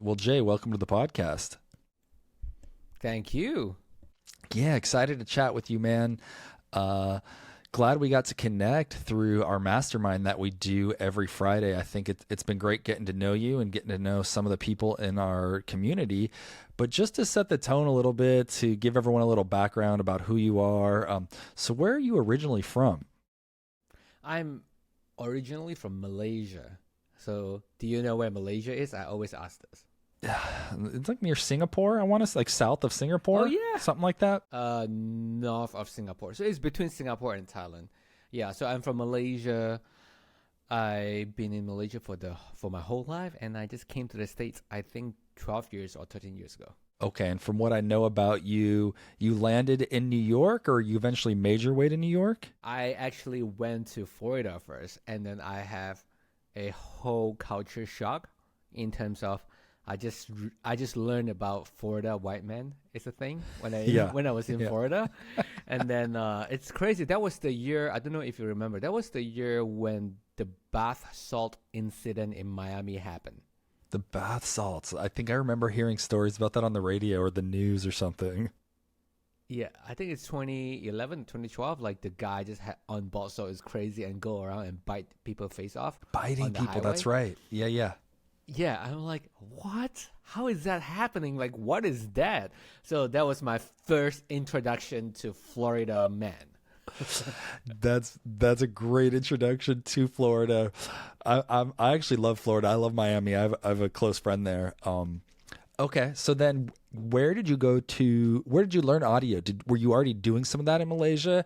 Well, Jay, welcome to the podcast. Thank you. Yeah, excited to chat with you, man. Uh, Glad we got to connect through our mastermind that we do every Friday. I think it's been great getting to know you and getting to know some of the people in our community. But just to set the tone a little bit, to give everyone a little background about who you are. So, where are you originally from? I'm originally from Malaysia. So, do you know where Malaysia is? I always ask this. It's like near Singapore. I want to like south of Oh Singapore, yeah. something like that. North of Singapore. So it's between Singapore and Thailand. Yeah, so I'm from Malaysia. I've been in Malaysia for my whole life and I just came to the States I think 12 years or 13 years ago. Okay, and from what I know about you, you landed in New York or you eventually made your way to New York? I actually went to Florida first and then I have a whole culture shock in terms of I just learned about Florida white men is a thing when I Yeah. when I was in Yeah. Florida, and then it's crazy. That was the year. I don't know if you remember. That was the year when the bath salt incident in Miami happened. The bath salts. I think I remember hearing stories about that on the radio or the news or something. Yeah, I think it's 2011, 2012. Like the guy just had on board, so it's crazy and go around and bite people face off Biting on the people, that's highway. right. Yeah, yeah. Yeah, I'm like, what? How is that happening? Like, what is that? So that was my first introduction to Florida man. That's a great introduction to Florida. I actually love Florida. I love Miami. I have a close friend there. Okay, so then where did you learn audio? Were you already doing some of that in Malaysia?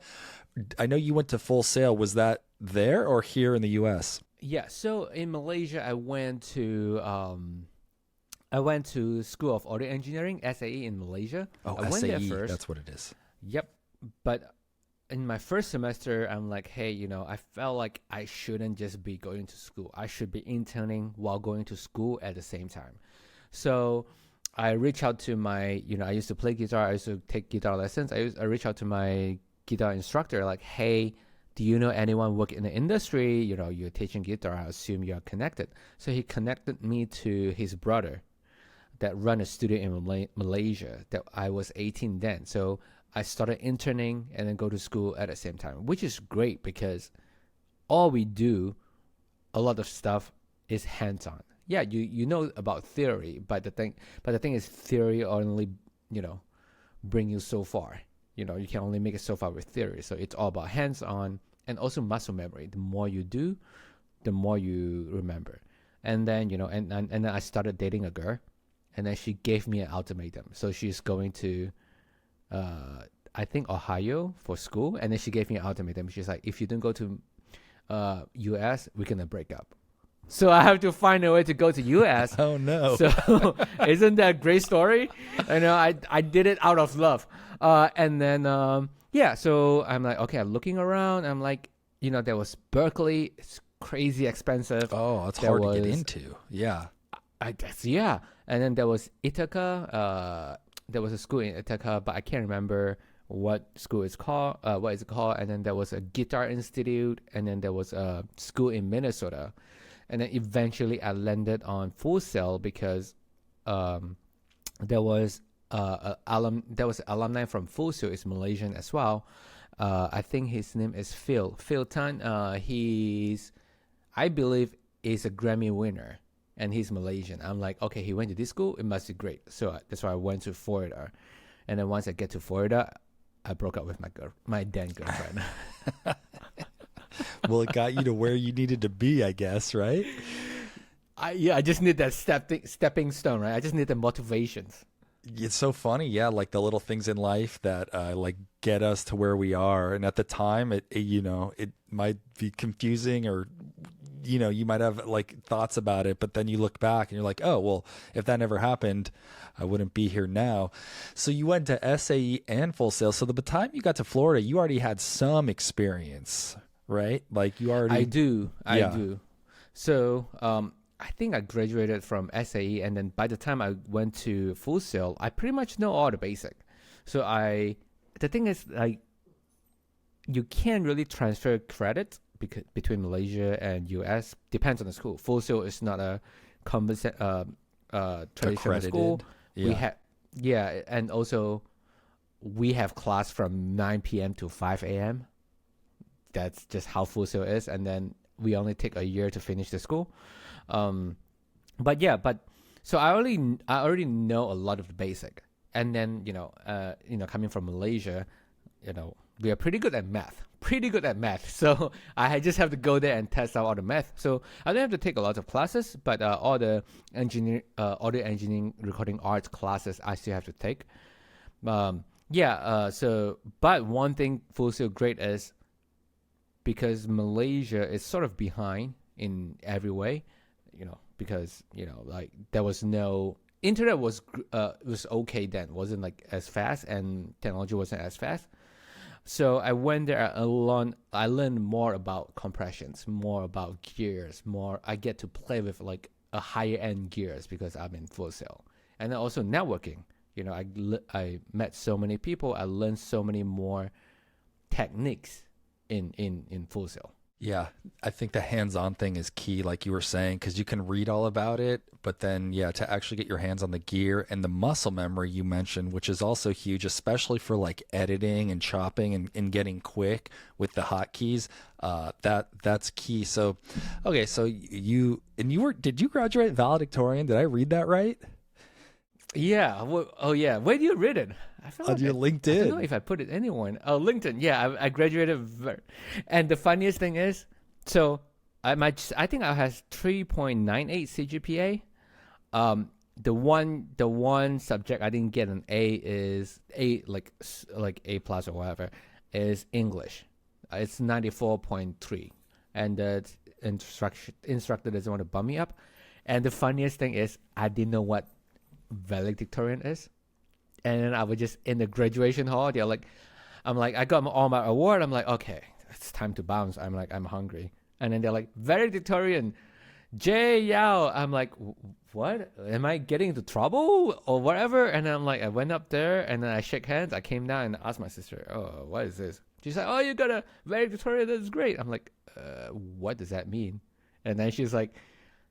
I know you went to Full Sail. Was that there or here in the US? Yeah, so in Malaysia, I went to School of Audio Engineering (SAE) in Malaysia. Oh, I went there SAE, first. that's what it is. Yep, but in my first semester, I'm like, hey, I felt like I shouldn't just be going to school. I should be interning while going to school at the same time. So I reached out to I used to play guitar. I used to take guitar lessons. I reached out to my guitar instructor, like, hey, do you know anyone work in the industry? You're teaching guitar. I assume you're connected. So he connected me to his brother that run a studio in Malaysia. That I was 18 then. So I started interning and then go to school at the same time, which is great because all we do, a lot of stuff is hands-on. Yeah, you know about theory, but the thing is theory only, you know, bring you so far. You can only make it so far with theory. So it's all about hands-on and also muscle memory. The more you do, the more you remember. And then, and then I started dating a girl and then she gave me an ultimatum. So she's going to I think Ohio for school, and then she gave me an ultimatum. She's like, if you don't go to US, we're gonna break up. So I have to find a way to go to US. Oh no. So isn't that a great story? I did it out of love. And then yeah, so I'm like, okay, I'm looking around. I'm like, there was Berkeley. It's crazy expensive. Oh, it's There hard to get was into. Yeah. I guess, yeah. And then there was Ithaca. There was a school in Ithaca, but I can't remember what school is called. What is it called? And then there was a guitar institute, and then there was a school in Minnesota, and then eventually I landed on Full Sail because um, there was there was an alumni from Full Sail is Malaysian as well. I think his name is Phil Tan. I believe is a Grammy winner and he's Malaysian. I'm like, okay, he went to this school, it must be great. So that's why I went to Florida. And then once I get to Florida, I broke up with my then girlfriend. Well, it got you to where you needed to be, I guess, right? I just need that stepping stone, right? I just need the motivations. It's so funny, yeah, like the little things in life that like get us to where we are. And at the time, it might be confusing or you might have like thoughts about it, but then you look back and you're like, oh, well, if that never happened, I wouldn't be here now. So you went to SAE and Full Sail. So the time you got to Florida, you already had some experience, right? Like you I already, do. I yeah. do. So I think I graduated from SAE, and then by the time I went to Full Sail, I pretty much know all the basic. So the thing is, like, you can't really transfer credit between Malaysia and US. Depends on the school. Full Sail is not a conversa- traditional school. Yeah. We have and also we have class from 9 p.m. to 5 a.m. That's just how Full Sail is, and then we only take a year to finish the school. But so I already know a lot of the basic, and then coming from Malaysia, we are pretty good at math. So I just have to go there and test out all the math. So I don't have to take a lot of classes, but all the audio engineering, recording arts classes I still have to take. But one thing Full Sail great is because Malaysia is sort of behind in every way, because like there was no internet was okay then, wasn't like as fast, and technology wasn't as fast. So I went there. I learned more about compressions, more about gears, more. I get to play with like a higher end gears because I'm in Full Sail, and then also networking. I met so many people. I learned so many more techniques in Full Sail. Yeah, I think the hands-on thing is key, like you were saying, because you can read all about it, but then, to actually get your hands on the gear and the muscle memory you mentioned, which is also huge, especially for like editing and chopping and getting quick with the hotkeys. That's key. So, okay, so did you graduate valedictorian? Did I read that right? Yeah. Yeah. Where do you read it? I feel on your LinkedIn. I don't know if I put it anywhere. Oh, LinkedIn. Yeah, I graduated. And the funniest thing is, so I think I has 3.98 CGPA. The one subject I didn't get an A is like A plus or whatever is English. It's 94.3, and the instructor doesn't want to bump me up. And the funniest thing is, I didn't know what valedictorian is. And then I was just in the graduation hall. I got all my award. I'm like, okay, it's time to bounce. I'm hungry. And then they're like, valedictorian, Jay Yow. I'm like, what? Am I getting into trouble or whatever? And then I went up there and then I shook hands. I came down and asked my sister, oh, what is this? She's like, oh, you got a valedictorian. That's great. I'm like, what does that mean? And then she's like,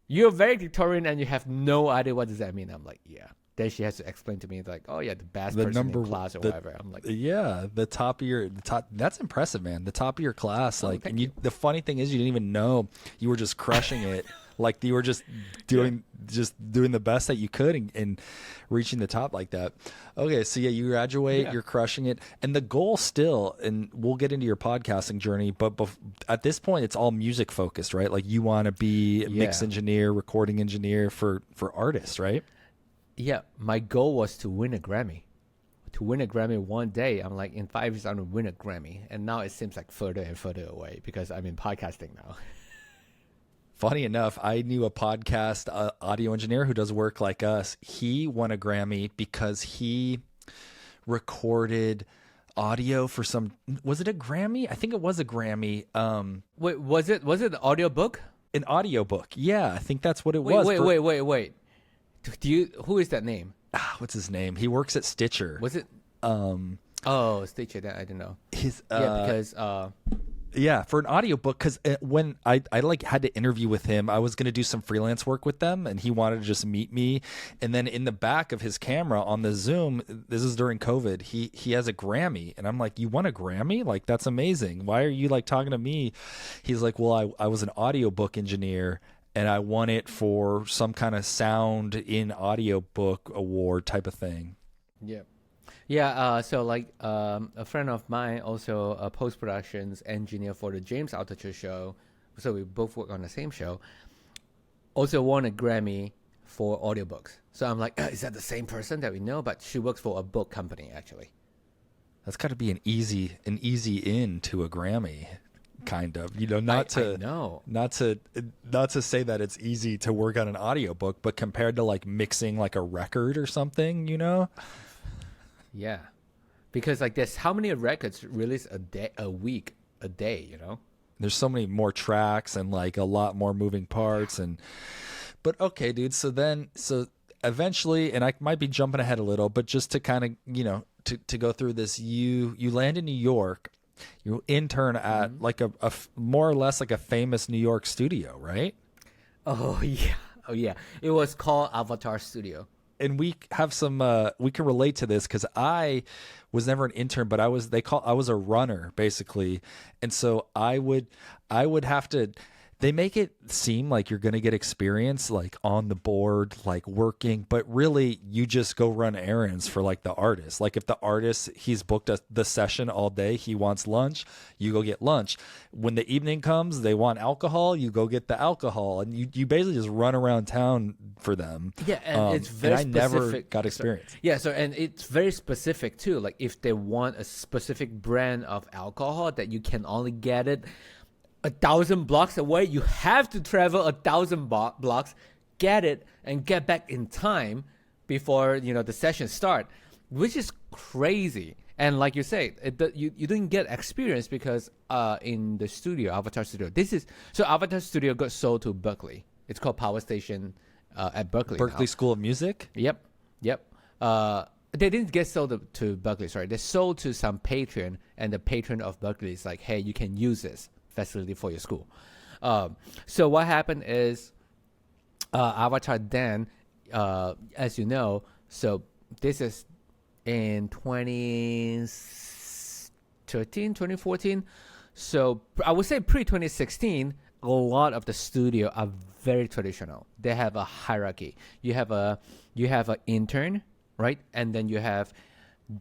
you're valedictorian and you have no idea what does that mean. I'm like, yeah. Then she has to explain to me, like, oh, yeah, the best person in class or whatever. I'm like, yeah, the top. That's impressive, man. The top of your class. The funny thing is, you didn't even know you were just crushing it. Like you were just doing the best that you could and reaching the top like that. Okay, so you graduate, you're crushing it. And the goal still, and we'll get into your podcasting journey, but at this point, it's all music focused, right? Like you want to be a mix engineer, recording engineer for artists, right? Yeah, my goal was to win a Grammy. To win a Grammy one day, I'm like, in 5 years, I'm going to win a Grammy. And now it seems like further and further away because I'm in podcasting now. Funny enough, I knew a podcast audio engineer who does work like us. He won a Grammy because he recorded audio for was it a Grammy? I think it was a Grammy. Wait, was it an audio book? An audio book. Yeah, I think that's what it was. Wait. Who is that name? What's his name? He works at Stitcher. Was it? Stitcher. That I didn't know. For an audiobook, because when I had to interview with him, I was going to do some freelance work with them, and he wanted to just meet me. And then in the back of his camera on the Zoom, this is during COVID, he has a Grammy, and I'm like, you won a Grammy? Like, that's amazing. Why are you like talking to me? He's like, well, I was an audiobook engineer, and I won it for some kind of sound in audiobook award type of thing. Yeah. Yeah, so a friend of mine, also a post-productions engineer for the James Altucher show, so we both work on the same show, also won a Grammy for audiobooks. So I'm like, is that the same person that we know? But she works for a book company, actually. That's got to be an easy in to a Grammy. Kind of, not to say that it's easy to work on an audiobook, but compared to like mixing like a record or something, Yeah, because like there's how many records released a day, There's so many more tracks and like a lot more moving parts but okay, dude. So eventually, and I might be jumping ahead a little, but just to kind of, to go through this, you land in New York. You intern at like a more or less like a famous New York studio, right? Oh yeah. Oh yeah, it was called Avatar Studio. And we have some we can relate to this because I was never an intern, but I was a runner basically. And so I would have to, they make it seem like you're going to get experience like on the board, like working, but really you just go run errands for like the artist. Like if the artist, he's booked the session all day, he wants lunch, you go get lunch. When the evening comes, they want alcohol, you go get the alcohol, and you basically just run around town for them. Yeah, and it's very and I specific. never got experience. So, yeah, so and it's very specific too. Like if they want a specific brand of alcohol that you can only get it 1,000 blocks away, you have to travel 1,000 blocks, get it, and get back in time before the session start, which is crazy. And like you say, you didn't get experience because in the studio, Avatar Studio, Avatar Studio got sold to Berkeley. It's called Power Station at Berkeley. Berkeley School of Music. Yep. They didn't get sold to Berkeley. Sorry, they sold to some patron, and the patron of Berkeley is like, hey, you can use this facility for your school. So what happened is Avatar then, as you know, so this is in 2013, 2014. So I would say pre-2016, a lot of the studio are very traditional. They have a hierarchy. You have an intern, right? And then you have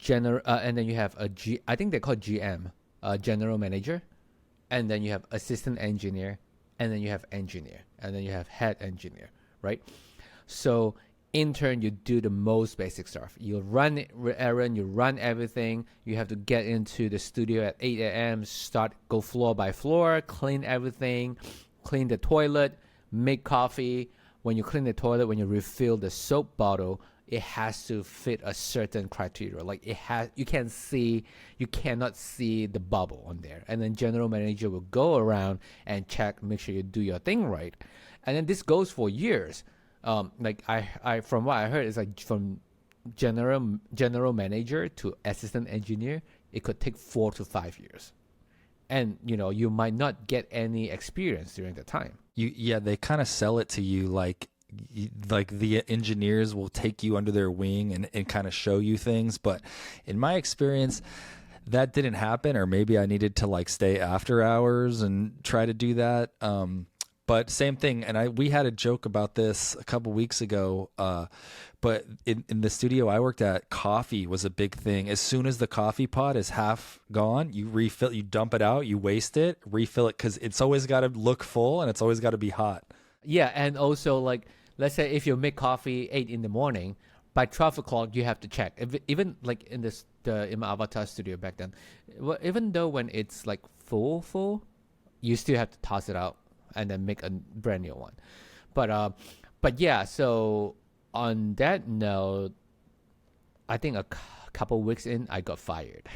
I think they call GM, general manager. And then you have assistant engineer, and then you have engineer, and then you have head engineer, right? So intern, you do the most basic stuff. You run errand, you run everything. You have to get into the studio at 8 a.m., go floor by floor, clean everything, clean the toilet, make coffee. When you clean the toilet, when you refill the soap bottle, it has to fit a certain criteria. Like you cannot see the bubble on there. And then general manager will go around and check, make sure you do your thing right. And then this goes for years. Like I from what I heard, is like from general manager to assistant engineer, it could take 4 to 5 years. And you might not get any experience during the time. They kind of sell it to you like the engineers will take you under their wing and kind of show you things. But in my experience, that didn't happen, or maybe I needed to like stay after hours and try to do that. But same thing. And we had a joke about this a couple weeks ago. But in the studio I worked at, coffee was a big thing. As soon as the coffee pot is half gone, you refill, you dump it out, you waste it, refill it, because it's always got to look full and it's always got to be hot. Yeah, and also like, let's say if you make coffee 8 in the morning, by 12 o'clock you have to check. Even like in my Avatar studio back then, even though when it's like full, you still have to toss it out and then make a brand new one. But yeah, so on that note, I think a couple weeks in, I got fired.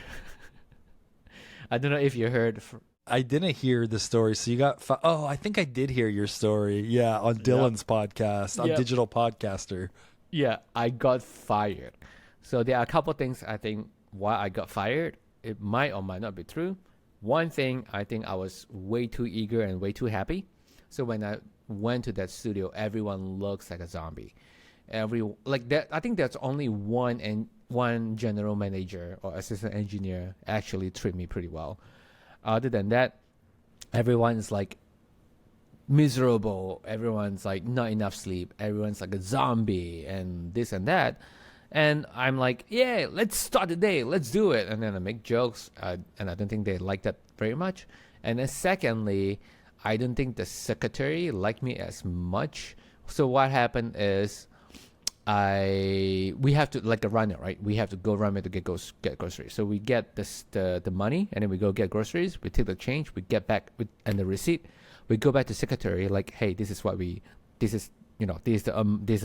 I don't know if you heard. I didn't hear the story. So you got I think I did hear your story. Yeah, on Dylan's podcast, on Digital Podcaster. Yeah, I got fired. So there are a couple things I think why I got fired. It might or might not be true. One thing, I think I was way too eager and way too happy. So when I went to that studio, everyone looks like a zombie. I think there's only one general manager or assistant engineer actually treat me pretty well. Other than that, everyone's like miserable. Everyone's like not enough sleep. Everyone's like a zombie and this and that. And I'm like, yeah, let's start the day. Let's do it. And then I make jokes. And I don't think they like that very much. And then secondly, I don't think the secretary liked me as much. So what happened is we have to, like a runner, right? We have to go run to get groceries. So we get the money, and then we go get groceries. We take the change. We get back and the receipt. We go back to secretary, like, hey, this is the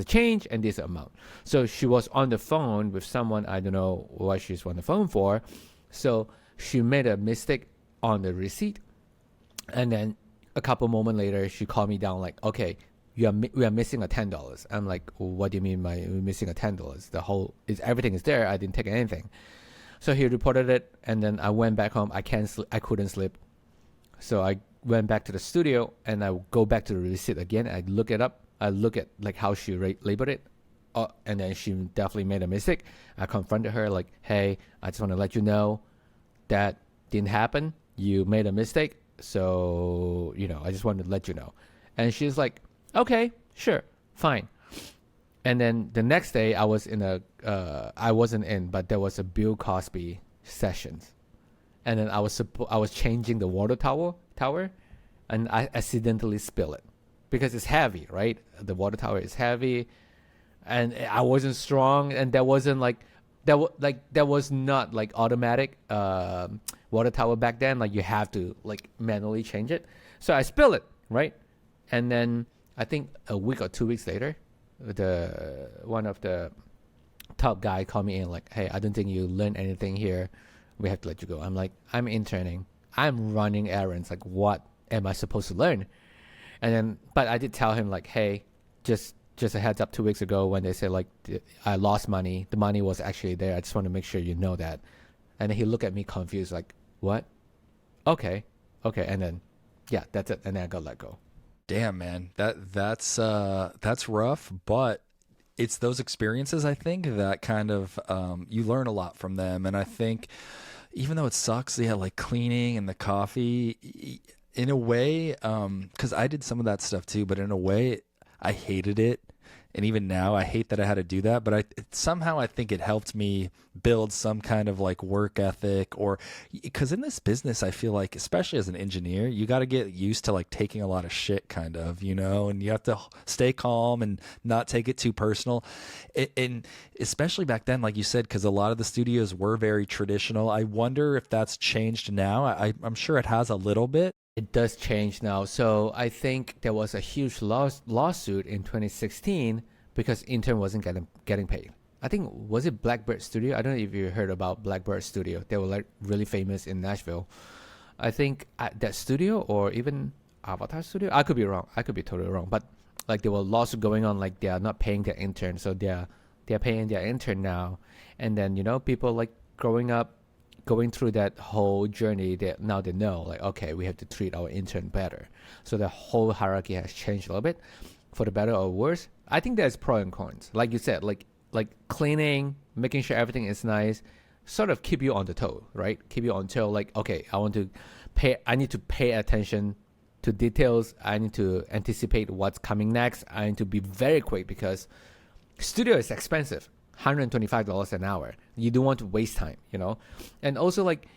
change and this is the amount. So she was on the phone with someone. I don't know what she's on the phone for. So she made a mistake on the receipt, and then a couple moments later, she called me down, like, okay, we are missing a $10. I'm like, what do you mean we're missing a $10? Everything is there. I didn't take anything. So he reported it, and then I went back home. I couldn't sleep. So I went back to the studio, and I go back to the receipt again. I look it up. I look at like how she labeled it, and then she definitely made a mistake. I confronted her like, hey, I just want to let you know that didn't happen. You made a mistake. So, I just wanted to let you know. And she's like, okay, sure, fine. And then the next day I was I wasn't in, but there was a Bill Cosby sessions. And then I was changing the water tower, and I accidentally spill it because it's heavy, right? The water tower is heavy, and I wasn't strong, and there wasn't like that was not like automatic water tower back then. Like you have to like manually change it. So I spill it, right? And then I think a week or 2 weeks later, one of the top guy called me in like, hey, I don't think you learned anything here. We have to let you go. I'm like, I'm interning. I'm running errands. Like, what am I supposed to learn? And then, but I did tell him like, hey, just a heads up, 2 weeks ago when they said like I lost money, the money was actually there. I just want to make sure you know that. And then he looked at me confused like, what? Okay. And then, yeah, that's it. And then I got let go. Damn, man, that's rough, but it's those experiences, I think, that kind of you learn a lot from them. And I think even though it sucks, yeah, like cleaning and the coffee, in a way, because I did some of that stuff too, but in a way, I hated it. And even now, I hate that I had to do that. But somehow I think it helped me build some kind of like work ethic, or because in this business, I feel like, especially as an engineer, you got to get used to like taking a lot of shit, kind of, and you have to stay calm and not take it too personal. And especially back then, like you said, because a lot of the studios were very traditional. I wonder if that's changed now. I'm sure it has a little bit. It does change now. So I think there was a huge lawsuit in 2016 because Intern wasn't getting paid. I think, was it Blackbird Studio? I don't know if you heard about Blackbird Studio. They were like really famous in Nashville. I think that studio, or even Avatar Studio, I could be wrong. I could be totally wrong. But like there were lawsuits going on, like they are not paying their intern, so they're paying their intern now. And then people like growing up, going through that whole journey, now they know like, okay, we have to treat our intern better. So the whole hierarchy has changed a little bit, for the better or worse. I think there's pros and cons. Like you said, like cleaning, making sure everything is nice, sort of keep you on the toe, right? Keep you on toe. Like, okay, I need to pay attention to details. I need to anticipate what's coming next. I need to be very quick because studio is expensive. $125 an hour. You don't want to waste time, and also like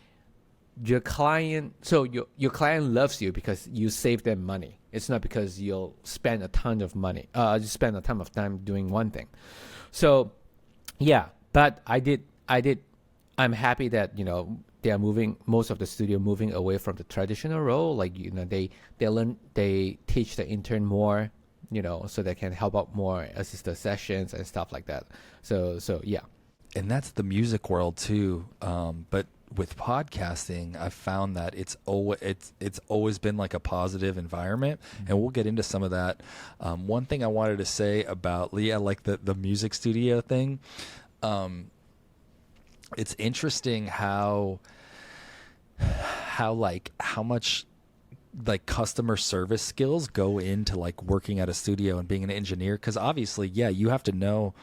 your client. So your client loves you because you save them money. It's not because you'll spend a ton of money. You spend a ton of time doing one thing. So yeah, but I'm happy that they are moving, most of the studio moving away from the traditional role. Like they teach the intern more, so they can help out more, assist the sessions and stuff like that. So yeah. And that's the music world too. But with podcasting, I've found that it's always been like a positive environment, and we'll get into some of that. One thing I wanted to say about like the music studio thing. It's interesting how much like customer service skills go into like working at a studio and being an engineer, because obviously, yeah, you have to know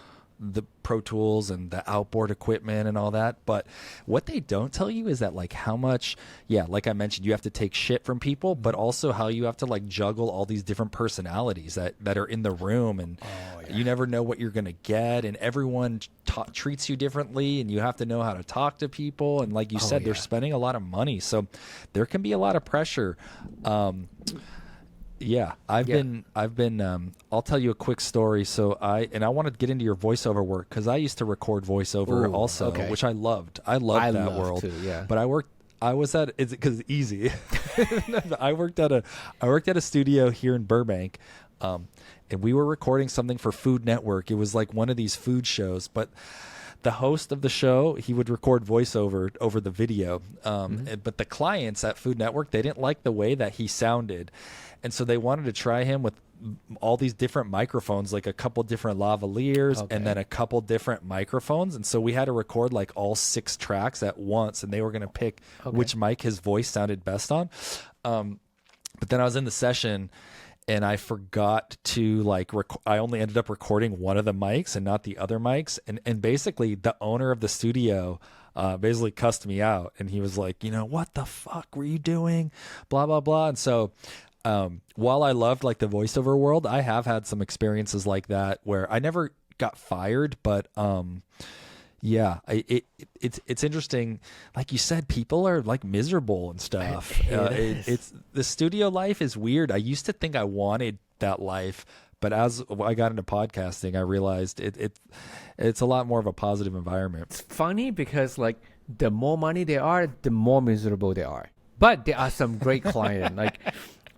the Pro Tools and the outboard equipment and all that, but what they don't tell you is that like how much, yeah, like I mentioned, you have to take shit from people, but also how you have to like juggle all these different personalities that are in the room, and you never know what you're gonna get, and everyone treats you differently, and you have to know how to talk to people, and like you said, they're spending a lot of money, so there can be a lot of pressure. Yeah, I've been. I'll tell you a quick story. So I want to get into your voiceover work, because I used to record voiceover also, which I loved. I loved that world. Too, yeah. But I was at, it's because it's easy. I worked at a studio here in Burbank, and we were recording something for Food Network. It was like one of these food shows, but the host of the show, he would record voiceover over the video. But the clients at Food Network, they didn't like the way that he sounded. And so they wanted to try him with all these different microphones, like a couple different lavaliers and then a couple different microphones. And so we had to record like all 6 tracks at once, and they were going to pick which mic his voice sounded best on. But then I was in the session, and I forgot to like I only ended up recording one of the mics and not the other mics, and basically the owner of the studio basically cussed me out, and he was like, what the fuck were you doing, blah blah blah. And so while I loved like the voiceover world, I have had some experiences like that where I never got fired, but yeah, it's interesting. Like you said, people are like miserable and stuff. It's the studio life is weird. I used to think I wanted that life, but as I got into podcasting, I realized it's a lot more of a positive environment. It's funny because like the more money they are, the more miserable they are. But there are some great clients. Like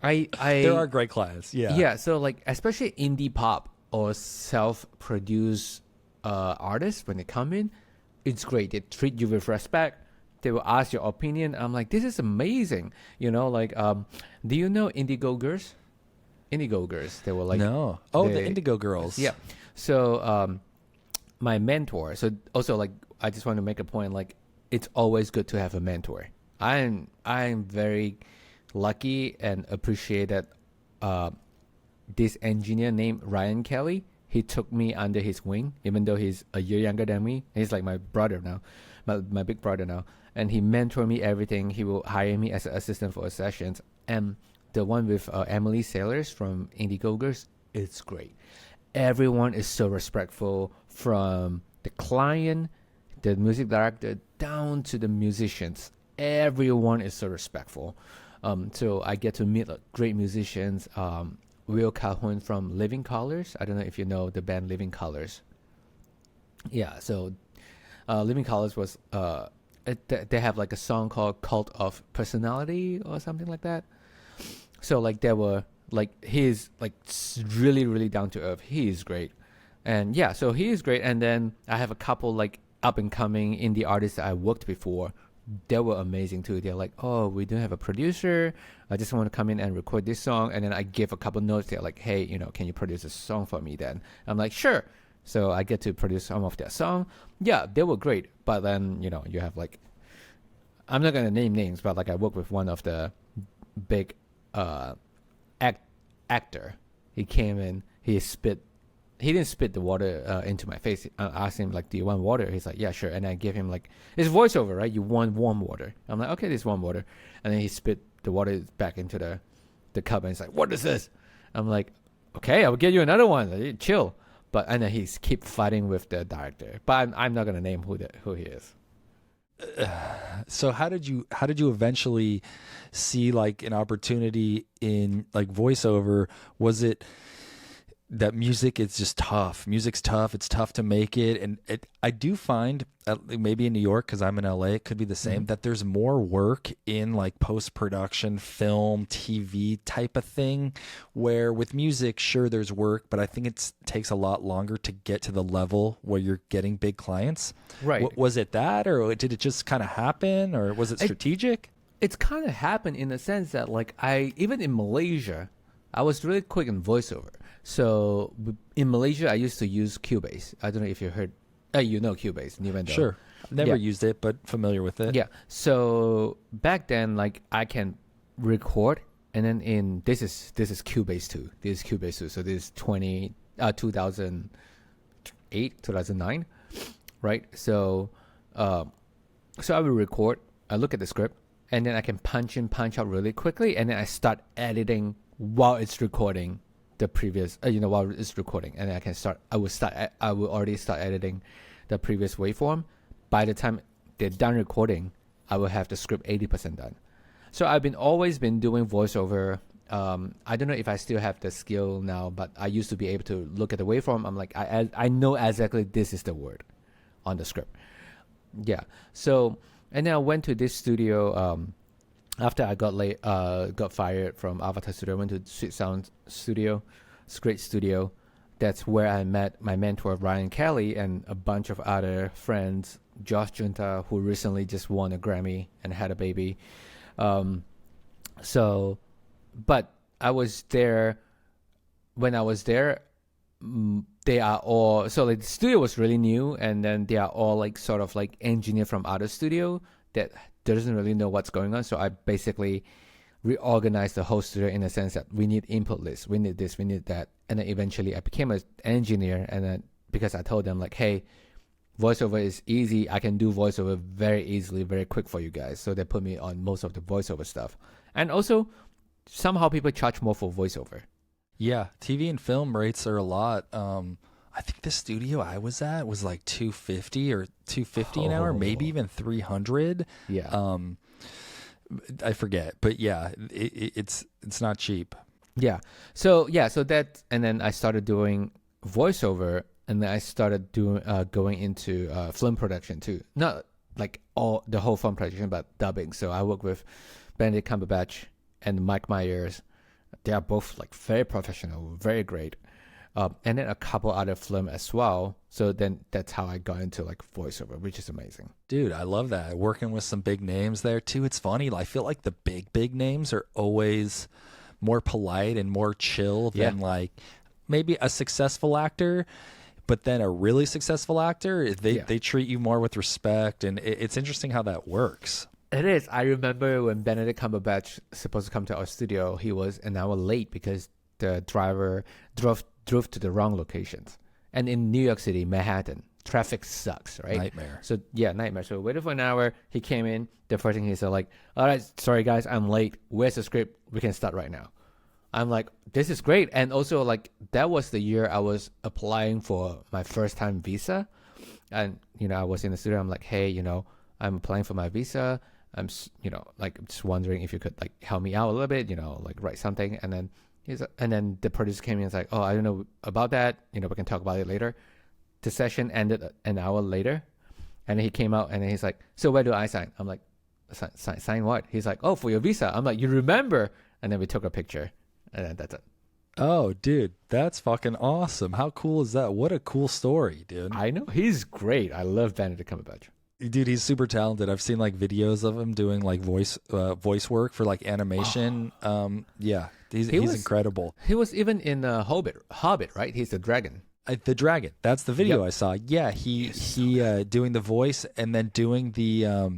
there are great clients. Yeah. Yeah. So like especially indie pop or self-produced artists, when they come in, it's great. They treat you with respect. They will ask your opinion. I'm like, this is amazing. Like do you know Indigo Girls? Indigo Girls. They were like, no. Oh, the Indigo Girls. Yeah. So my mentor. So also like I just want to make a point, like it's always good to have a mentor. I'm very lucky and appreciate that this engineer named Ryan Kelly, he took me under his wing, even though he's a year younger than me. He's like my brother now, my big brother now. And he mentored me everything. He will hire me as an assistant for sessions. And the one with Emily Sailors from Indigo Girls, it's great. Everyone is so respectful, from the client, the music director, down to the musicians. Everyone is so respectful. So I get to meet great musicians. Will Calhoun from Living Colors. I don't know if you know the band Living Colors. Yeah, so Living Colors was they have like a song called Cult of Personality or something like that. So like they were like, he's like really really down to earth. He is great. And yeah, so he is great. And then I have a couple like up and coming indie artists that I worked before. They were amazing too. They're like, oh, we don't have a producer. I just want to come in and record this song. And then I give a couple notes. They're like, hey, can you produce a song for me then? I'm like, sure. So I get to produce some of their song. Yeah, they were great. But then, you have like, I'm not going to name names, but like I work with one of the big actor. He came in, he didn't spit the water into my face. I asked him like, do you want water? He's like, yeah, sure. And I gave him like, it's voiceover, right? You want warm water. I'm like, okay, this warm water. And then he spit the water back into the cup, and he's like, what is this? I'm like, okay, I'll get you another one. Like, chill. And then he's keep fighting with the director. But I'm not gonna name who he is. So how did you eventually see like an opportunity in like voiceover? Was it that music is just tough? Music's tough. It's tough to make it. And I do find, maybe in New York, because I'm in LA, it could be the same, that there's more work in like post-production, film, TV type of thing, where with music, sure, there's work, but I think it takes a lot longer to get to the level where you're getting big clients. Right. Was it that, or did it just kind of happen, or was it strategic? It's kind of happened in the sense that like even in Malaysia, I was really quick in voiceover. So in Malaysia, I used to use Cubase. I don't know if you heard, Cubase, Nintendo. Sure. Never used it, but familiar with it. Yeah. So back then, like I can record, and then this is Cubase 2. This is Cubase 2. So this is 2008, 2009, right? So I will record. I look at the script, and then I can punch in, punch out really quickly, and then I start editing while it's recording the previous, while it's recording, and then I will already start editing the previous waveform. By the time they're done recording, I will have the script 80% done. So I've always been doing voiceover. I don't know if I still have the skill now, but I used to be able to look at the waveform. I'm like, I know exactly this is the word on the script. Yeah. So, and then I went to this studio, after I got fired from Avatar Studio. I went to Sweet Sound Studio. It's a great studio. That's where I met my mentor, Ryan Kelly, and a bunch of other friends. Josh Junta, who recently just won a Grammy and had a baby. But I was there. When I was there, they are all, so like the studio was really new, and then they are all like sort of like engineer from other studio that doesn't really know what's going on. So I basically reorganize the whole studio in the sense that we need input lists, we need this, we need that. And then eventually I became an engineer, and then because I told them like, hey, voiceover is easy, I can do voiceover very easily, very quick for you guys. So they put me on most of the voiceover stuff. And also somehow people charge more for voiceover. Yeah, TV and film rates are a lot. I think the studio I was at was like 250 or 250 an hour, maybe even 300. Yeah. I forget, but yeah, it's not cheap. Yeah. So that, and then I started doing voiceover, and then I started doing going into film production too. Not like the whole film production, but dubbing. So I work with Benedict Cumberbatch and Mike Myers. They are both like very professional, very great. And then a couple other film as well. So then that's how I got into like voiceover, which is amazing. Dude, I love that. Working with some big names there too. It's funny. I feel like the big names are always more polite and more chill than like maybe a successful actor, but then a really successful actor, they treat you more with respect. And it's interesting how that works. It is. I remember when Benedict Cumberbatch supposed to come to our studio, he was an hour late because the driver drove to the wrong locations. And in New York City, Manhattan, traffic sucks, right? Nightmare. So yeah, nightmare. So we waited for an hour. He came in. The first thing he said, like, all right, sorry guys, I'm late. Where's the script? We can start right now. I'm like, this is great. And also like that was the year I was applying for my first time visa. And, I was in the studio. I'm like, hey, I'm applying for my visa. I'm, like just wondering if you could like help me out a little bit, like write something. And then the producer came in and was like, oh, I don't know about that. We can talk about it later. The session ended an hour later. And he came out and then he's like, so where do I sign? I'm like, sign what? He's like, oh, for your visa. I'm like, you remember? And then we took a picture and then that's it. Oh, dude, that's fucking awesome. How cool is that? What a cool story, dude. I know. He's great. I love Benedict Cumberbatch. Dude, he's super talented. I've seen like videos of him doing like voice work for like animation. Yeah, he's incredible. He was even in Hobbit, right? He's the dragon. The dragon. That's the video I saw. Yeah, he doing the voice and then doing the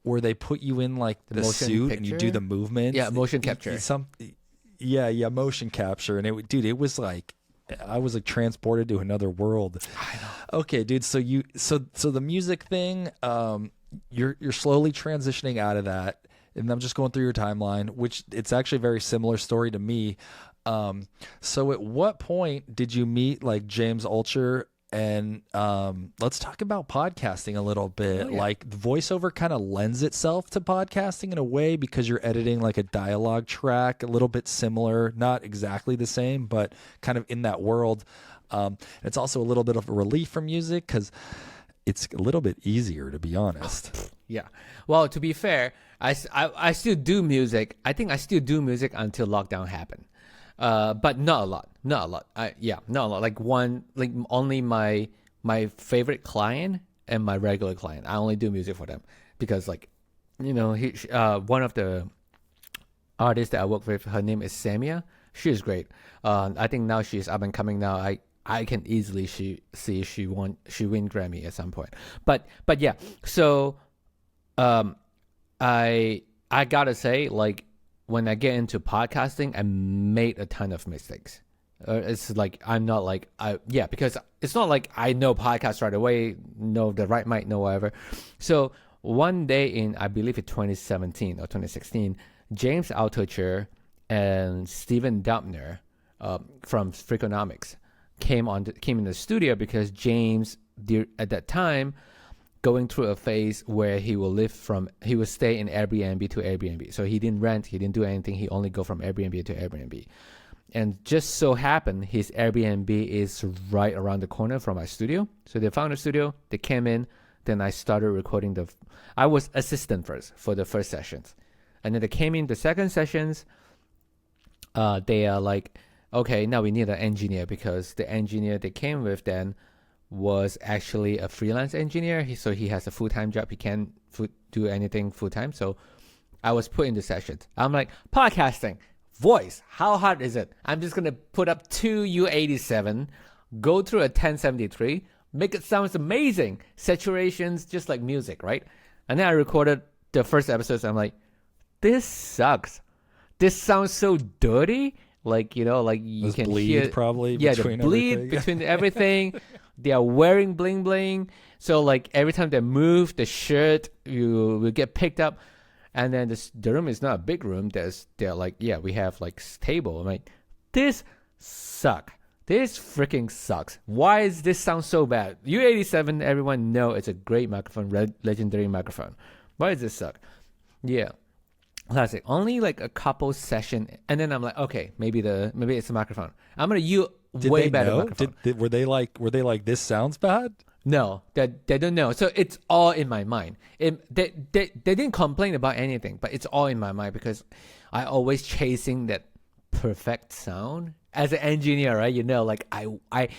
where they put you in like the suit and you do the movement. Yeah, motion capture. Motion capture. And it was like I was like transported to another world. I know. Okay, dude. So the music thing, you're slowly transitioning out of that, and I'm just going through your timeline, which it's actually a very similar story to me. So at what point did you meet like James Altucher? And let's talk about podcasting a little bit. Oh, yeah. Like the voiceover kind of lends itself to podcasting in a way because you're editing like a dialogue track, a little bit similar, not exactly the same, but kind of in that world. It's also a little bit of a relief from music because it's a little bit easier, to be honest. Yeah. Well, to be fair, I still do music. I think I still do music until lockdown happened. But not a lot. Not a lot. Not a lot. Like only my favorite client and my regular client. I only do music for them because one of the artists that I work with, her name is Samia. She is great. I think now she's up and coming now. I can easily see she win Grammy at some point. But yeah. So I gotta say, like, when I get into podcasting, I made a ton of mistakes. It's like I'm not like because it's not like I know podcasts right away, know the right mic, know whatever. So one day in, I believe it's 2017 or 2016, James Altucher and Stephen Dubner from Freakonomics came in the studio because James at that time going through a phase where he will stay in Airbnb to Airbnb. So he didn't rent, he didn't do anything. He only go from Airbnb to Airbnb. And just so happened, his Airbnb is right around the corner from my studio. So they found a studio, they came in, then I started recording I was assistant first for the first sessions. And then they came in the second sessions, they are like, okay, now we need an engineer because the engineer they came with then was actually a freelance engineer. So he has a full-time job. He can't do anything full-time. So I was put into sessions. I'm like, podcasting, voice, how hard is it? I'm just going to put up two U87, go through a 1073, make it sound amazing. Saturations, just like music, right? And then I recorded the first episodes. I'm like, this sucks. This sounds so dirty. Like, like you Those can bleed hear, probably the between bleed everything. between everything. They are wearing bling bling. So like every time they move, the shirt will get picked up. And then the room is not a big room. They're like, we have like table. I'm like, this suck. This freaking sucks. Why does this sound so bad? U87, everyone know it's a great microphone, legendary microphone. Why does this suck? Yeah. Classic. Only like a couple session, and then I'm like, okay, maybe it's a microphone. I'm gonna use way better microphone. Were they like this sounds bad? No, they don't know. So it's all in my mind. They didn't complain about anything, but it's all in my mind because I always chasing that perfect sound as an engineer, right? Like I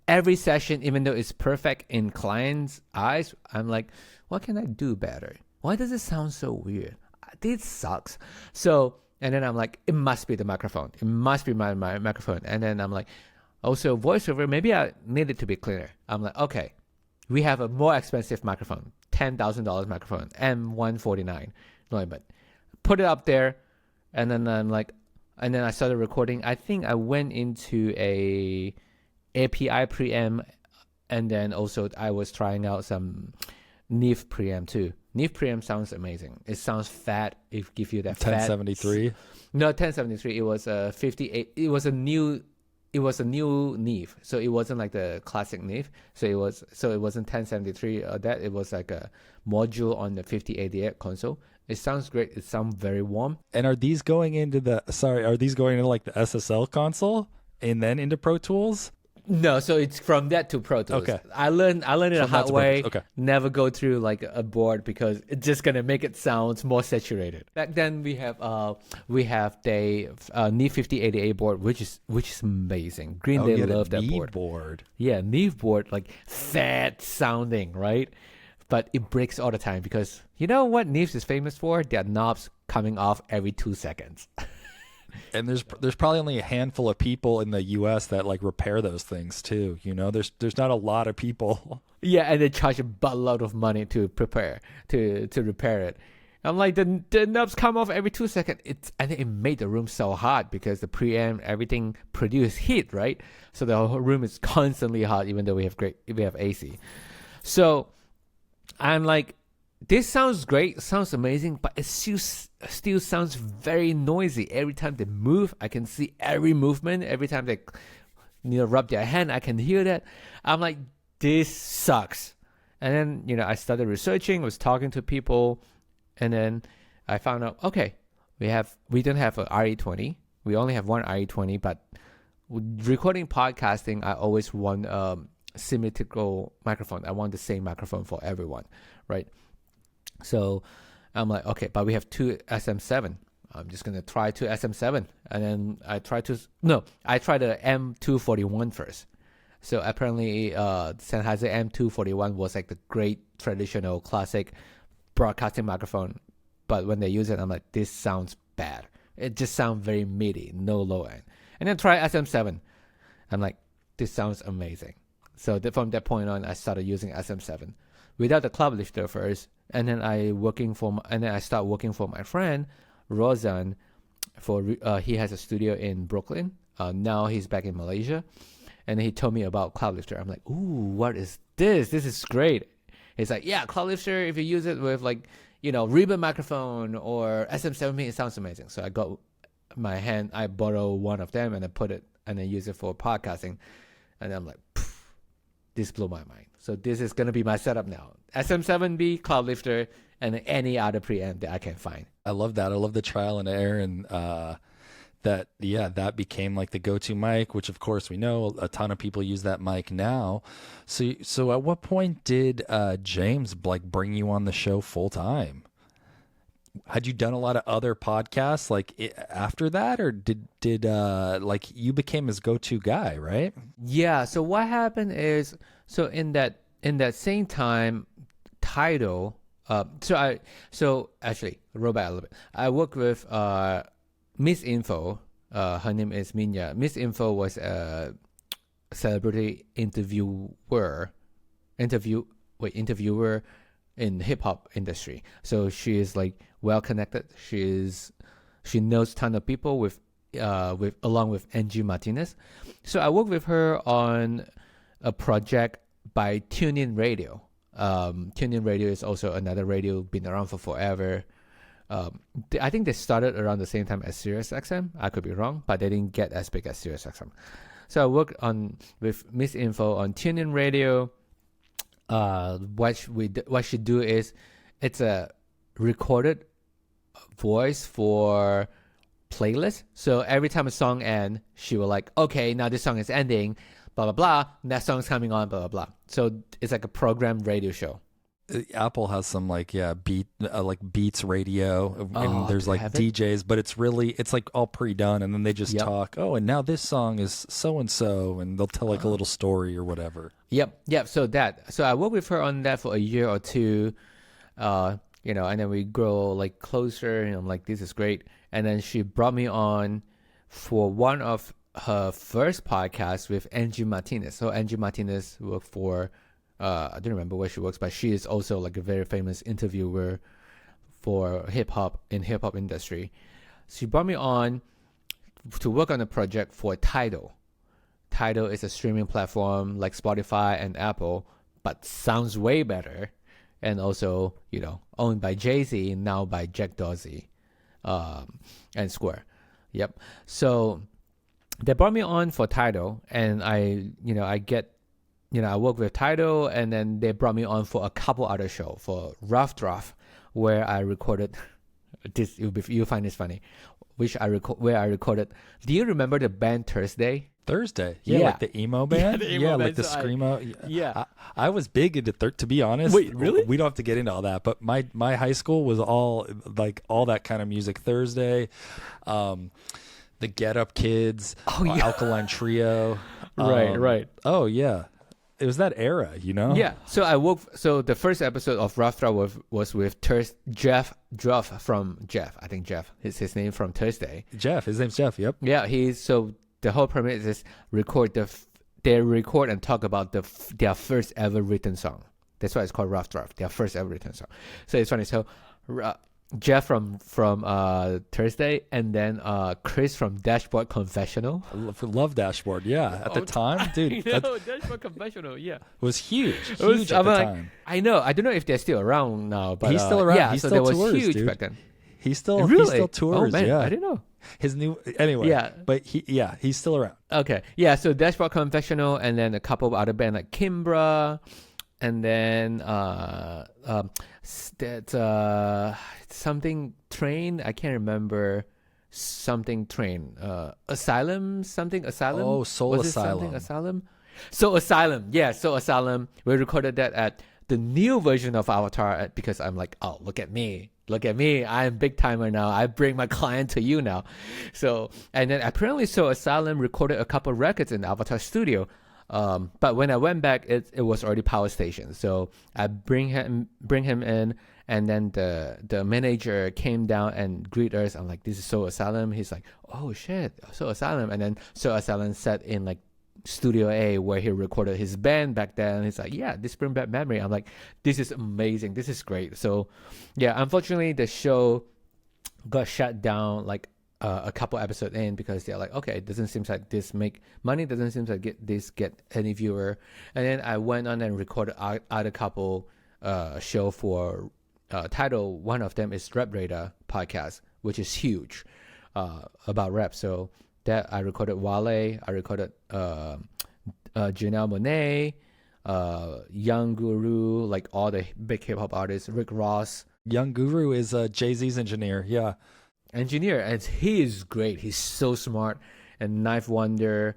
every session, even though it's perfect in clients' eyes, I'm like, what can I do better? Why does it sound so weird? This sucks. So, and then I'm like, it must be the microphone. It must be my microphone. And then I'm like, also voiceover, maybe I need it to be cleaner. I'm like, okay, we have a more expensive microphone, $10,000 microphone, M149. No, but put it up there. And then I'm like, and then I started recording. I think I went into a API preamp, and then also I was trying out some Neve preamp too. Neve preamp sounds amazing. It sounds fat. It gives you that 1073. No, 1073. It was a 58. It was a new Neve. So it wasn't like the classic Neve. So it wasn't 1073 or that. It was like a module on the 5088 console. It sounds great. It sounds very warm. And are these going into like the SSL console and then into Pro Tools? No, so it's from that to Pro Tools. Okay. I learned it a hard way. Okay. Never go through like a board because it's just gonna make it sound more saturated. Back then we have the Neve 5088 board, which is amazing. Green Day loved that board. Yeah, Neve board, like fat sounding, right? But it breaks all the time because you know what Neve is famous for? Their knobs coming off every 2 seconds. And there's probably only a handful of people in the U.S. that like repair those things too. There's not a lot of people. Yeah, and they charge a buttload of money to repair it. I'm like, the knobs come off every 2 seconds. I think it made the room so hot because the preamp, everything produced heat, right? So the whole room is constantly hot, even though we have AC. So I'm like, this sounds great, sounds amazing, but it still sounds very noisy. Every time they move, I can see every movement. Every time they rub their hand, I can hear that. I'm like, this sucks. And then, I started researching, was talking to people, and then I found out, okay, we don't have an RE20. We only have one RE20, but recording podcasting, I always want symmetrical microphone. I want the same microphone for everyone, right? So I'm like, okay, but we have two SM7. I'm just going to try two SM7. And then I tried the M241 first. So apparently Sennheiser M241 was like the great traditional classic broadcasting microphone. But when they use it, I'm like, this sounds bad. It just sounds very MIDI, no low end. And then try SM7. I'm like, this sounds amazing. So from that point on, I started using SM7 without the club lifter first. And then I start working for my friend Rozan. He has a studio in Brooklyn. Now he's back in Malaysia, and he told me about cloud lifter. I'm like, ooh, what is this? This is great. He's like, yeah, cloud lifter. If you use it with Reba microphone or SM7, it sounds amazing. So I got I borrow one of them and I put it and I use it for podcasting, and I'm like, this blew my mind. So this is going to be my setup now. SM7B, cloud lifter, and any other preamp that I can find. I love that. I love the trial and error, and that became like the go-to mic, which of course we know a ton of people use that mic now. So at what point did James like bring you on the show full time? Had you done a lot of other podcasts after that, or did you became his go-to guy, right? Yeah. So what happened is, so in that same time, TIDAL. So actually, roll back a little bit. I worked with Miss Info. Her name is Minya. Miss Info was a celebrity interviewer in hip hop industry. So she is like well connected. She knows ton of people with along with Angie Martinez. So I worked with her on a project by TuneIn Radio. TuneIn Radio is also another radio been around for forever. I think they started around the same time as SiriusXM. I could be wrong, but they didn't get as big as SiriusXM. So I worked with Miss Info on TuneIn Radio. What she do is it's a recorded voice for playlist. So every time a song ends, she will like, okay, now this song is ending, blah blah blah. That song's coming on, blah blah blah. So it's like a programmed radio show. Apple has some like Beats Radio, and there's like DJs, but it's like all pre-done, and then they just talk. Oh, and now this song is so and so, and they'll tell like a little story or whatever. Yep. So I worked with her on that for a year or two, and then we grow like closer, and I'm like, this is great. And then she brought me on for one of her first podcasts with Angie Martinez. So Angie Martinez worked for. I don't remember where she works, but she is also like a very famous interviewer for hip hop industry. She brought me on to work on a project for TIDAL. TIDAL is a streaming platform like Spotify and Apple, but sounds way better. And also, owned by Jay-Z, now by Jack Dorsey, and Square. Yep. So they brought me on for TIDAL, and I work with TIDAL, and then they brought me on for a couple other shows, for Rough Draft, where I recorded this. You'll find this funny, where I recorded. Do you remember the band Thursday? Yeah, like the emo band. Yeah, the emo band, like the screamo. Yeah, I was big into to be honest. Wait, really? We don't have to get into all that, but my high school was all that kind of music. Thursday, the Get Up Kids, Alkaline Trio. Right. Oh yeah. It was that era, Yeah. So the first episode of Rough Draft was with Jeff. I think Jeff is his name from Thursday. His name's Jeff. Yep. Yeah. So the whole premise is they record and talk about their first ever written song. That's why it's called Rough Draft. Their first ever written song. So it's funny. So Jeff from Thursday, and then Chris from Dashboard Confessional. I love Dashboard, yeah. At the time, dude. Dashboard Confessional, yeah. Was huge at the time. I know. I don't know if they're still around now, but he's still around. Yeah, he so still that tours, was huge dude. back then. He still tours. Oh man, yeah. I didn't know. His new anyway. Yeah, but he's still around. Okay, yeah. So Dashboard Confessional, and then a couple of other bands like Kimbra. And then something train. I can't remember something train. Asylum. Oh, Soul Asylum. Soul Asylum. Yeah, Soul Asylum. We recorded that at the new version of Avatar because I'm like, oh, look at me. I'm big timer now. I bring my client to you now. So, and then apparently Soul Asylum recorded a couple records in the Avatar studio. But when I went back, it was already Power Station. So I bring him in, and then the manager came down and greet us. I'm like, this is Soul Asylum. He's like, oh shit, Soul Asylum. And then Soul Asylum sat in like Studio A where he recorded his band back then. He's like, yeah, this bring back memory. I'm like, this is amazing. This is great. So yeah, unfortunately the show got shut down like a couple episodes in because they're like, okay, it doesn't seem like this make money, doesn't seem like get any viewer. And then I went on and recorded other couple show for TIDAL. One of them is Rap Radar podcast, which is huge about rap. So that I recorded Wale, I recorded Janelle Monáe, Young Guru, like all the big hip hop artists, Rick Ross. Young Guru is Jay-Z's engineer, yeah. And he is great. He's so smart. And Knife Wonder,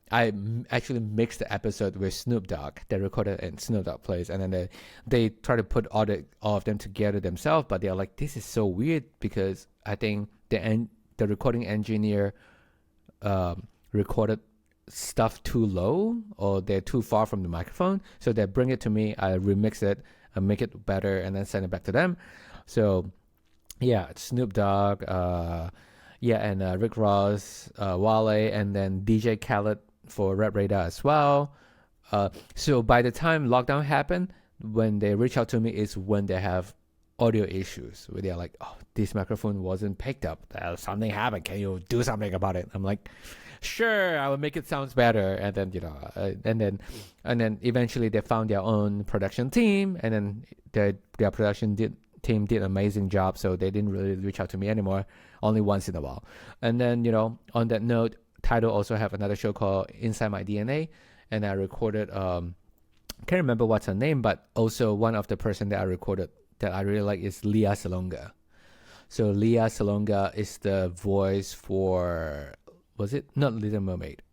I actually mixed the episode with Snoop Dogg. They recorded in Snoop Dogg place, and then they try to put all of them together themselves. But they're like, this is so weird because I think the recording engineer recorded stuff too low, or they're too far from the microphone. So they bring it to me. I remix it, I make it better, and then send it back to them. So yeah, Snoop Dogg, and Rick Ross, Wale, and then DJ Khaled for Rap Radar as well. So by the time lockdown happened, when they reach out to me is when they have audio issues, where they're like, oh, this microphone wasn't picked up. Something happened. Can you do something about it? I'm like, sure, I will make it sound better. And then, and then eventually they found their own production team, and then their production team did an amazing job. So they didn't really reach out to me anymore, only once in a while. And then, on that note, TIDAL also have another show called Inside My DNA. And I recorded, can't remember what's her name, but also one of the person that I recorded that I really like is Leah Salonga. So Leah Salonga is the voice for, was it not Little Mermaid,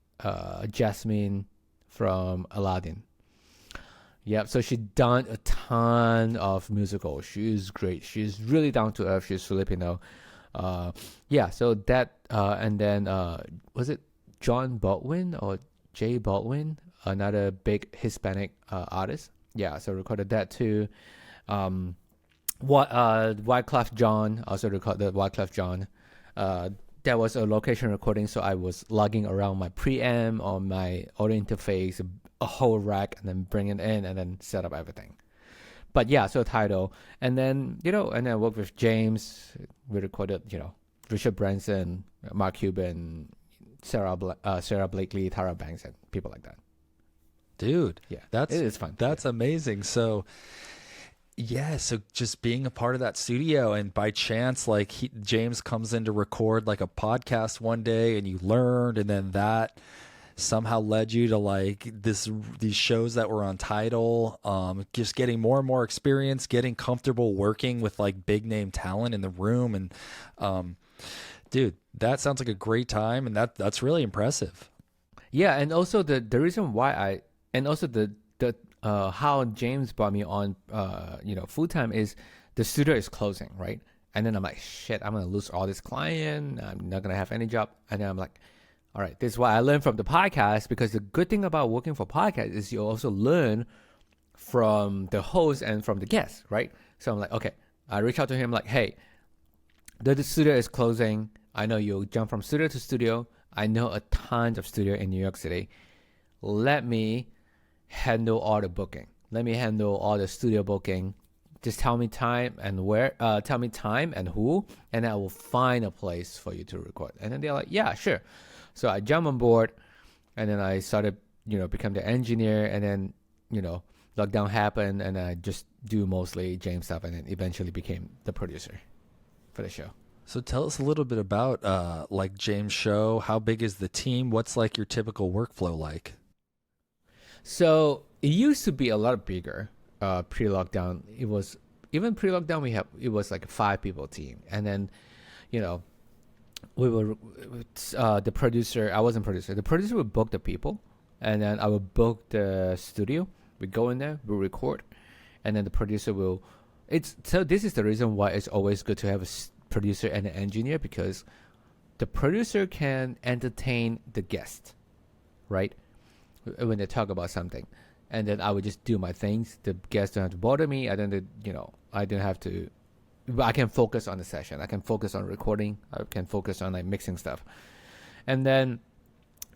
Jasmine from Aladdin. Yep. So she done a ton of musicals. She is great. She's really down to earth. She's Filipino. Yeah. So that and then was it John Baldwin or Jay Baldwin, another big Hispanic artist? Yeah. So recorded that too. Wyclef John, also recorded Wyclef John. That was a location recording, so I was lugging around my preamp on my audio interface, a whole rack, and then bring it in and then set up everything. But yeah, so TIDAL. And then, and I worked with James. We recorded, Richard Branson, Mark Cuban, Sarah Blakely, Tara Banks, and people like that. Dude, yeah, it is fun. That's amazing. So yeah, so just being a part of that studio, and by chance, like James comes in to record like a podcast one day, and you learned, and then that somehow led you to like these shows that were on TIDAL, just getting more and more experience, getting comfortable working with like big name talent in the room, and dude, that sounds like a great time, and that's really impressive. Yeah, and also the reason why the how James brought me on, full time is the studio is closing, right? And then I'm like, shit, I'm gonna lose all this client. I'm not gonna have any job. And then I'm like, all right, this is what I learned from the podcast, because the good thing about working for podcast is you also learn from the host and from the guests, right? So I'm like, okay, I reach out to him like, hey, the studio is closing. I know you jump from studio to studio. I know a ton of studio in New York City. Let me handle all the booking. Let me handle all the studio booking. Just tell me time and where, tell me time and who, and I will find a place for you to record. And then they're like, yeah, sure. So I jump on board, and then I started, become the engineer, and then, lockdown happened, and I just do mostly James stuff, and then eventually became the producer for the show. So tell us a little bit about like James' show. How big is the team? What's like your typical workflow like? So it used to be a lot bigger pre-lockdown. It was even pre-lockdown. It was like a 5-people team, and then, we were the producer. I wasn't producer. The producer would book the people, and then I would book the studio. We go in there, we record, and then the producer will. So this is the reason why it's always good to have a producer and an engineer, because the producer can entertain the guest, right? When they talk about something, and then I would just do my things. The guests don't have to bother me. I don't have to. I can focus on the session. I can focus on recording. I can focus on like mixing stuff, and then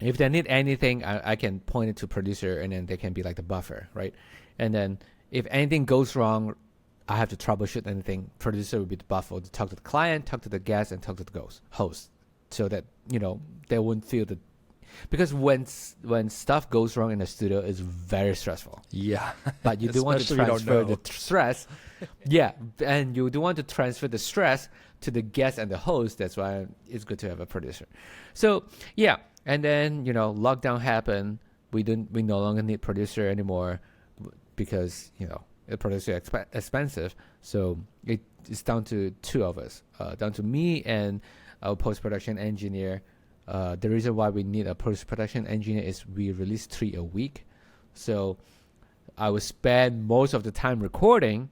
if they need anything, I can point it to producer, and then they can be like the buffer, right? And then if anything goes wrong, I have to troubleshoot anything. Producer will be the buffer to talk to the client, talk to the guest, and talk to the host, so that they wouldn't feel the. Because when stuff goes wrong in the studio, it's very stressful. Yeah. But you do want to transfer the stress. Yeah. And you do want to transfer the stress to the guest and the host. That's why it's good to have a producer. So, yeah. And then, lockdown happened. We no longer need producer anymore, because, the producer is expensive. So it's down to 2 of us, down to me and our post-production engineer. The reason why we need a post-production engineer is we release 3 a week. So I would spend most of the time recording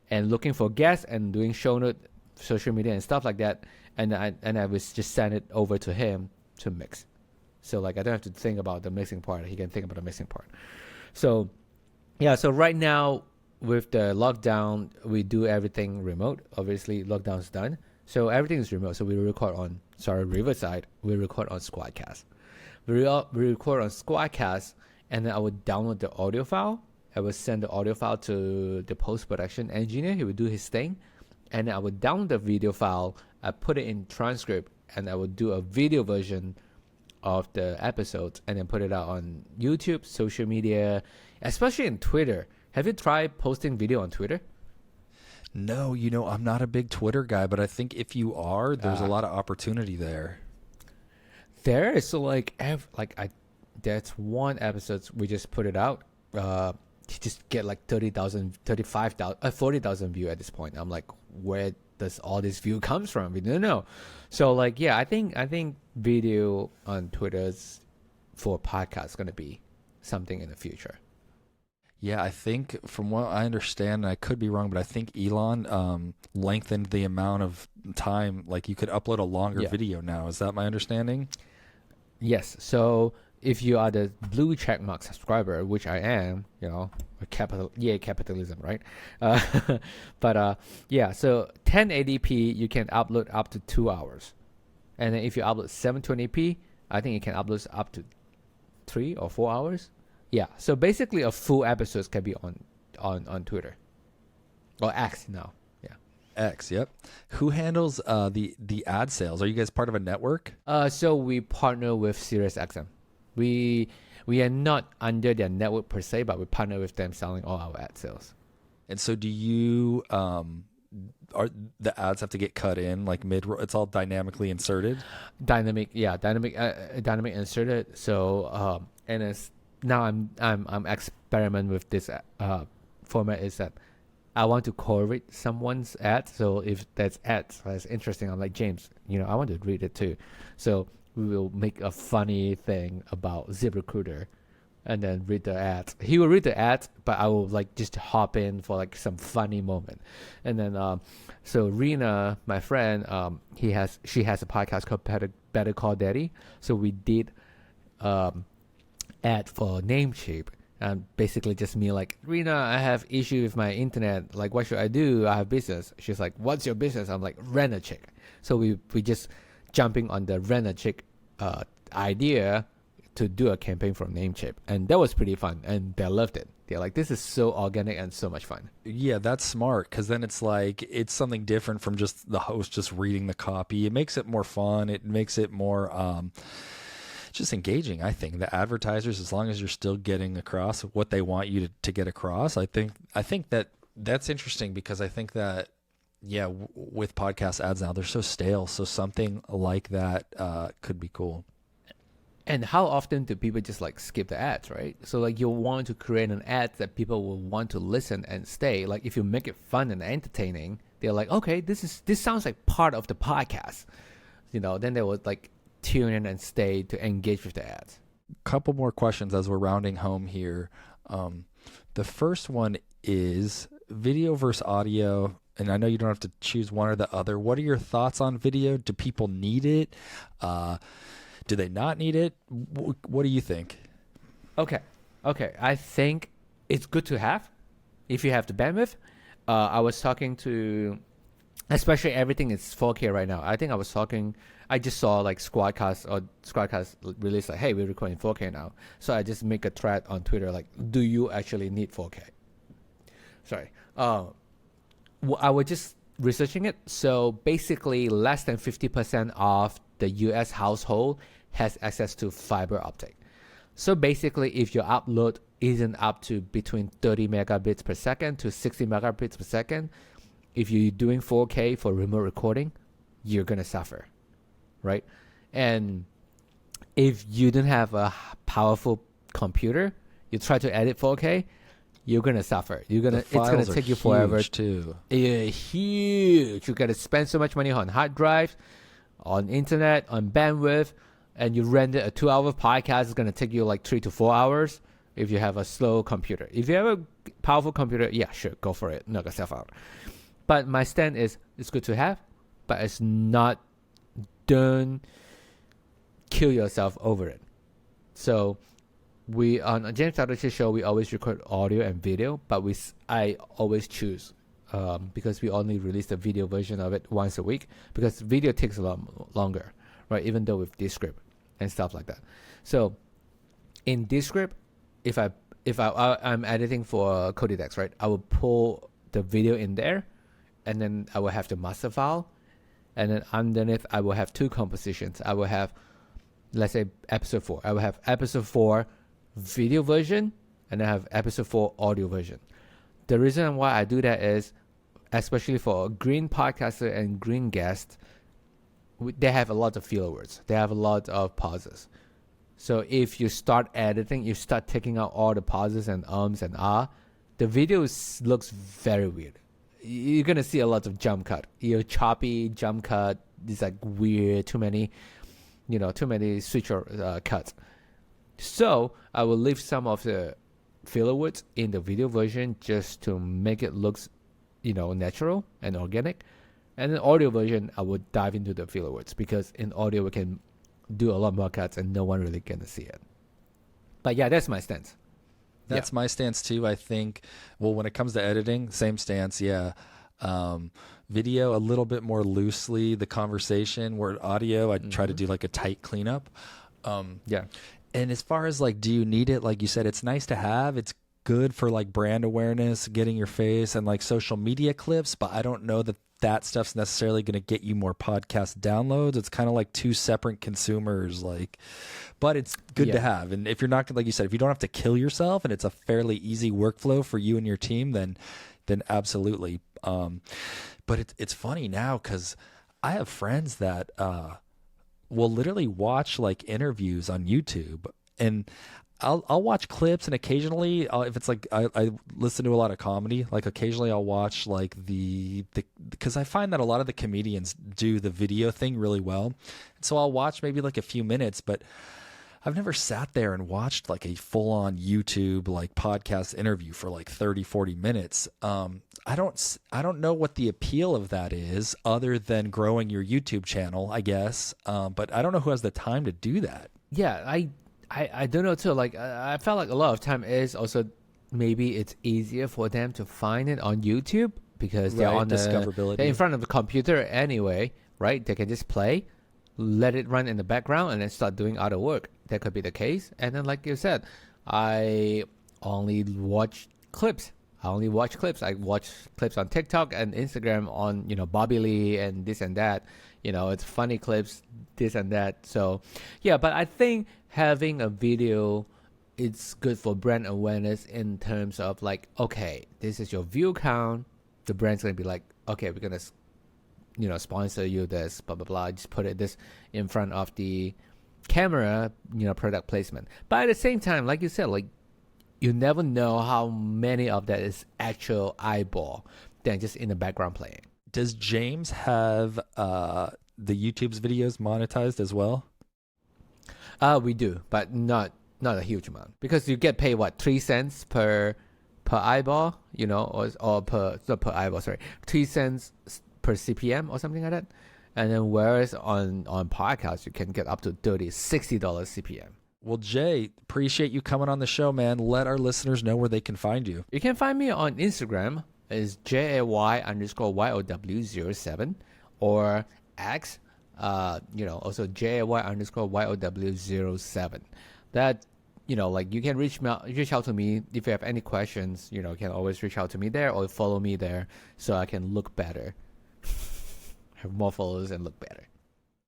and looking for guests and doing show note, social media and stuff like that. And I would just send it over to him to mix. So like I don't have to think about the mixing part. He can think about the mixing part. So yeah, so right now with the lockdown, we do everything remote. Obviously, lockdown's done. So everything is remote. So we record on Riverside. We record on Squadcast. We record on Squadcast, and then I would download the audio file, I would send the audio file to the post-production engineer. He would do his thing. And I would download the video file, I put it in transcript, and I would do a video version of the episodes and then put it out on YouTube, social media, especially in Twitter. Have you tried posting video on Twitter? No, I'm not a big Twitter guy, but I think if you are, there's a lot of opportunity there. There is that's one episode we just put it out. You just get like 30,000, 35,000, 40,000 view at this point. I'm like, where does all this view comes from? We don't know. So I think video on Twitter's for podcasts going to be something in the future. Yeah, I think from what I understand, and I could be wrong, but I think Elon lengthened the amount of time, like you could upload a longer video now. Is that my understanding? Yes. So if you are the blue checkmark subscriber, which I am, capitalism, right? So 1080p, you can upload up to 2 hours. And then if you upload 720p, I think you can upload up to 3 or 4 hours. Yeah, so basically a full episode can be on Twitter. Or X now. Yeah. X, yep. Who handles the ad sales? Are you guys part of a network? So we partner with SiriusXM. We are not under their network per se, but we partner with them selling all our ad sales. And so do you are the ads have to get cut in like mid? It's all dynamically inserted. Dynamic inserted. So and it's now I'm experimenting with this format. Is that I want to correlate someone's ad. So if that's ads that's interesting, I'm like, James, I want to read it too. So we will make a funny thing about ZipRecruiter and then read the ads. He will read the ads, but I will just hop in for some funny moment. And then so Rena, my friend, she has a podcast called Better Call Daddy. So we did ad for Namecheap. And basically just me like, Rena, I have issue with my internet. Like, what should I do? I have business. She's like, what's your business? I'm like, rent a chick. So we just jumping on the rent a chick idea to do a campaign for Namecheap. And that was pretty fun. And they loved it. They're like, this is so organic and so much fun. Yeah, that's smart. Because then it's something different from just the host just reading the copy. It makes it more fun. It makes it more just engaging, I think. The advertisers, as long as you're still getting across what they want you to get across, I think that's interesting, because I think that, with podcast ads now, they're so stale. So something like that could be cool. And how often do people just skip the ads, right? So you want to create an ad that people will want to listen and stay. Like if you make it fun and entertaining, they're like, okay, this sounds like part of the podcast. Then they would tune in and stay to engage with the ads. Couple more questions as we're rounding home here. The first one is video versus audio. And I know you don't have to choose one or the other. What are your thoughts on video? Do people need it? Do they not need it? What do you think? Okay. I think it's good to have if you have the bandwidth. I was talking to, especially everything is 4K right now. I just saw Squadcast release hey, we're recording 4K now. So I just make a thread on Twitter do you actually need 4K? Sorry. I was just researching it. So basically less than 50% of the US household has access to fiber optic. So basically if your upload isn't up to between 30 megabits per second to 60 megabits per second, if you're doing 4K for remote recording, you're going to suffer, right? And if you don't have a powerful computer, you try to edit 4K, you're going to suffer. It's going to take you forever. Too. Yeah, huge. You got to spend so much money on hard drives, on internet, on bandwidth, and you render a 2-hour podcast. It's going to take you 3 to 4 hours if you have a slow computer. If you have a powerful computer, yeah, sure, go for it. Knock yourself out. But my stand is it's good to have, but it's not, don't kill yourself over it. So we on a James Strategy show, we always record audio and video, but I always choose because we only release the video version of it once a week, because video takes a lot longer, right? Even though with Descript and stuff like that. So in Descript, if I if I'm editing for Kodidex, right? I will pull the video in there, and then I will have the master file, and then underneath I will have two compositions. I will have, let's say, episode 4. I will have episode 4 video version, and I have episode 4 audio version. The reason why I do that is, especially for a green podcaster and green guest, they have a lot of filler words. They have a lot of pauses. So if you start editing, you start taking out all the pauses and ums and the video looks very weird. You're going to see a lot of jump cut. Choppy jump cut. It's like weird, too many switcher cuts. So I will leave some of the filler words in the video version just to make it look, natural and organic. And then audio version, I would dive into the filler words, because in audio we can do a lot more cuts and no one really gonna see it. But yeah, that's my stance. That's my stance too. I think, well, when it comes to editing, same stance. Yeah. Video a little bit more loosely, the conversation, where audio, I try to do like a tight cleanup. Yeah. And as far as like, do you need it? Like you said, it's nice to have. It's good for like brand awareness, getting your face, and like social media clips. But I don't know that stuff's necessarily going to get you more podcast downloads. It's kind of like two separate consumers, but it's good to have. And if you're not, like you said, if you don't have to kill yourself and it's a fairly easy workflow for you and your team, then absolutely. But it's funny now, because I have friends that will literally watch like interviews on YouTube, and I'll watch clips, and occasionally if it's like I listen to a lot of comedy, like occasionally I'll watch like because I find that a lot of the comedians do the video thing really well. And so I'll watch maybe like a few minutes, but I've never sat there and watched like a full-on YouTube like podcast interview for like 30-40 minutes. I don't know what the appeal of that is, other than growing your YouTube channel, I guess. But I don't know who has the time to do that. Yeah, I don't know too. Like I felt like a lot of time is also, maybe it's easier for them to find it on YouTube, because they're on discoverability. They're in front of the computer anyway, right? They can just play, let it run in the background, and then start doing other work. That could be the case. And then, like you said, I only watch clips. I watch clips on TikTok and Instagram on, Bobby Lee and this and that. It's funny clips, this and that. So, yeah, but I think having a video, it's good for brand awareness in terms of like, okay, this is your view count. The brand's going to be like, okay, we're going to, sponsor you this, blah, blah, blah. Just put this in front of the camera, product placement. But at the same time, like you said, like, you never know how many of that is actual eyeball than just in the background playing. Does James have the YouTube's videos monetized as well? We do, but not a huge amount, because you get paid 3 cents per eyeball, or not per eyeball, sorry, 3 cents per CPM or something like that. And then whereas on podcasts, you can get up to $60 CPM. Well, Jay, appreciate you coming on the show, man. Let our listeners know where they can find you. You can find me on Instagram is JAY_YOW07, or X, also JAY_YOW07. That, like, you can reach out to me if you have any questions. You can always reach out to me there, or follow me there, so I can look better, have more followers and look better.